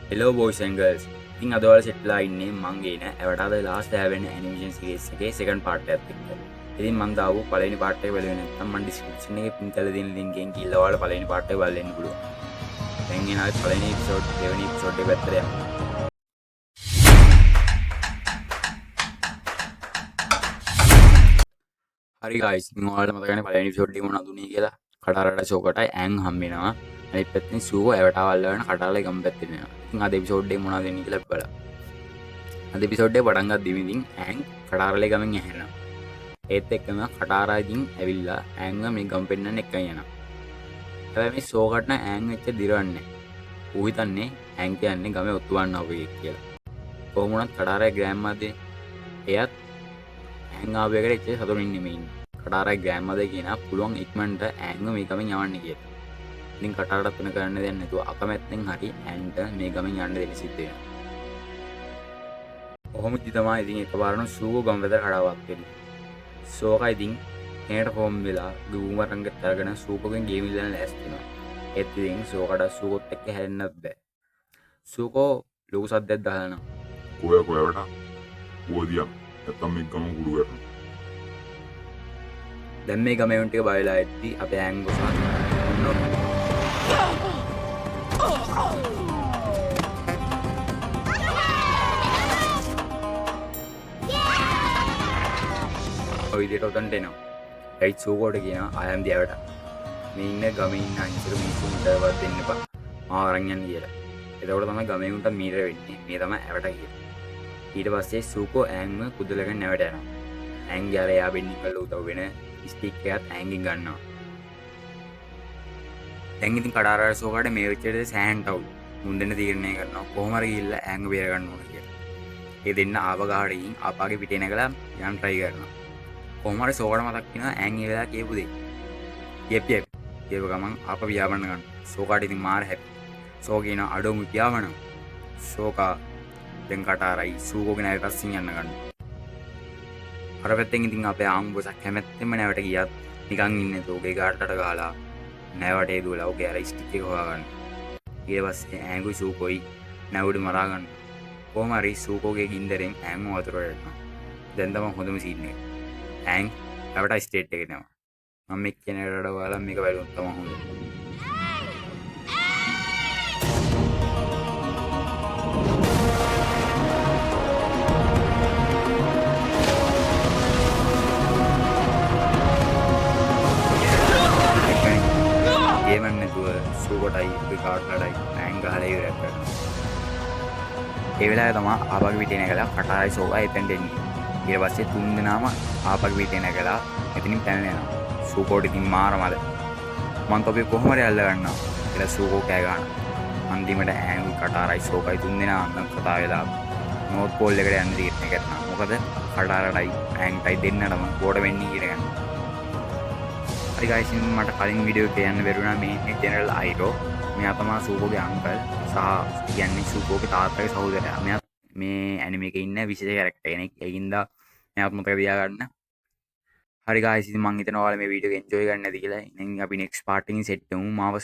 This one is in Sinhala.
Hello boys and girls. ඉතින් අද ඔයාලා සෙට්ලා ඉන්නේ මං ගේන Avatar The Last Airbender animation series එකේ second part එකත් එක්ක. ඉතින් මං දාපු පළවෙනි part එක බලුවේ නැත්නම් මං description එකේ pin කරලා දෙන link එකෙන් ගිහලා ඔයාලා පළවෙනි part එක බලන්න පුළුවන්. දැන් එන අපි පළවෙනි episode දෙවෙනි episode එක පැත්තට යමු. හරි guys, ඉතින් ඔයාලට මතකනේ පළවෙනි episode එකේ මොනවද උනේ කියලා. කටාරට ෂෝකටයි ඇන් හම්බ වෙනවා. අනිත් පැත්තෙන් සූකෝ Avatar වල යන කටාරලේ ගම පැත්තේ වෙනවා. ඉතින් අද episode එකේ මොනවද වෙන්නේ කියලා බලමු. අද episode එක පටන් ගන්න ඉතින් ඇන් කටාරලේ ගමෙන් ඇහෙනවා. ඒත් එක්කම කටාරා ඉතින් ඇවිල්ලා ඇන්ව මේ ගම පෙන්නන්න එක්කන් යනවා. හැබැයි මේ ෂෝකට නම් ඇන් වෙච්ච දිරවන්නේ. ඌ හිතන්නේ ඇන් කියන්නේ ගමේ ඔත්තු වන්න අපේ කියලා. කොහොම වුණත් කටාරේ ග්‍රෑන්ඩ්මාදේ එයත් ඇන් ආව එකට එච්චර සතුටින් නෙමෙයි ඉන්නේ. කටාරේ ග්‍රෑන්ඩ්මාදේ කියනවා පුළුවන් ඉක්මනට ඇන්ව මේ ගමෙන් යවන්න කියලා. ඉතින් කටාරට වෙන කරන්න දෙයක් නැතුව අකමැත්තෙන් හරි ඇන්ට මේ ගමෙන් යන්න දෙන්න සිද්ධ වෙනවා. කොහොම ඉති තමයි ඉතින් එකපාරම සූකෝ ගම වෙත කඩාවක් වෙන්නේ. සෝකා ඉතින් එනට ෆෝම් වෙලා ගූමරංගෙත් අරගෙන සූකෝගෙන් ගේම් ඉල්ලන්න ලෑස්ති වෙනවා. ඒත් ඉතින් සෝකට සූකෝත් එක්ක හැරෙන්නත් බෑ. සූකෝ ලොකු සද්දයක් දානවා. කොයාට ඕදියා නැත්තම් මේ ගම කුඩු කරනවා. දැන් මේ ගමේ උන් ටික බයලා ඇද්දි අපේ ඇන් ගොසා ඔය විදිහට උතන්ට එනවා. ඒත් සූකෝට කියනවා I am the Avatar. මේ ඉන්න ගමේ ඉන්න අනිතර මිනිස්සුන්ටවත් දෙන්න එපා. මාව අරන් යන්න කියලා. එතකොට තමයි ගමේ උන්ට මීටර වෙන්නේ. මේ තමයි Avatar කියන්නේ. ඊට පස්සේ සූකෝ ඇන්ව කුදලගෙන නැවට යනවා. ඇන් ගාර එයා බෙන්නින් කරලා උදව් වෙන ස්ටික් එකත් ඇන්ගෙන් ගන්නවා. දැන් ඉතින් කඩාරා සෝකාට මේ වෙච්ච සෑහන්ට් අවුල්. මුන් දෙන්න තීරණය කරනවා කොහොම හරි ගිහිල්ලා ඇන්ව බේර ගන්න ඕන කියලා. ඒ දෙන්න ආව ගහට ගිහින් ආපාගේ පිටේ නැගලා යන්න try කරනවා. කොහොම හරි සෝකාට මතක් වෙනවා ඇන් ඒ වෙලාව කියපු දේ. යප් කියව ගමන් ආප ව්‍යාපන්න ගන්න. සෝකාට ඉතින් මාර හැපි. සෝ කියන අඩොමු ව්‍යාපන. සෝකා දැන් කටාරයි සූකෝගේ නැවට පස්සෙන් යන්න ගන්නවා. අර පැත්තෙන් ඉතින් අපේ ආම්බොසක් කැමැත්තෙන්ම නැවට ගියත් නිකන් ඉන්නේ තෝගේ ගාටට ගහලා නැවටේ දුවලා ඔගේ අර ස්ටික් එක හොයාගන්න. ඊට පස්සේ ඇඟුයි සූකෝයි නැවුඩ මරා ගන්න. කොහොම හරි සූකෝගේ ගින්දරෙන් ඇඟව වතුරට යනවා. දැන් තමයි හොඳම සීන් එක. ඇඟ නැවට ස්ටේට් එකේ යනවා. මම මේ කියන රඩ වල මේක බලුවොත් තමයි හොඳ. ගේමන්නතුව සූකොටයි කාටලටයි ඇන් ගහලා ඉවරයක් කරනවා. ඒ වෙලාවේ තමයි ආපගේ පිටේ නැගලා කටාරයි සෝකා එතෙන්ට එන්නේ. ඊට පස්සේ තුන් දෙනාම ආපගේ පිටේ නැගලා එතනින් පැනලා යනවා. සූකෝට ඉතින් මාරමද. මං කපේ කොහොම හරි අල්ල ගන්නවා. කියලා සූකෝ කෑ ගන්නවා. අන්තිමට ඇන් කටාරයි සෝකයි තුන් දෙනා අන්න කතා වෙලා නෝට් පෝල් එකට යන්න තීරණය කරනවා. මොකද කටාරටයි ඇන්ටයි දෙන්නටම ගෝඩ වෙන්නේ කියන ගන්න. හරි guys, මට කලින් වීඩියෝ එකේ යන්න බැරුණා මේ ඉන්නේ ජෙනරල් අයිරෝ. මෙයා තමයි සූකෝගේ අංකල් සහ කියන්නේ සූකෝගේ තාත්තගේ සහෝදරයා. මෙයා මේ ඇනිමේ එකේ ඉන්න විශේෂ කැරක්ටර් කෙනෙක්. ඒකින්ද මෙයාත් මතක තියාගන්න. හරි guys, ඉතින් මං හිතනවා ඔයාලා මේ වීඩියෝ එක එන්ජොයි කරන්න ඇති කියලා. ඉතින් අපි next part එකකින් සෙට් වෙමු. මාව